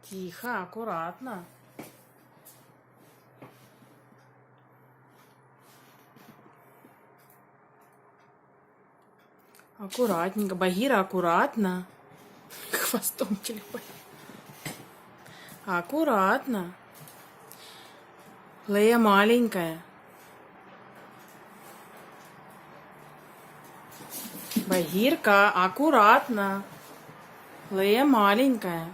Тихо, аккуратно. Аккуратненько. Багира, аккуратно. Хвостом телефон. Аккуратно. Лея маленькая. Багирка, аккуратно. Лея маленькая.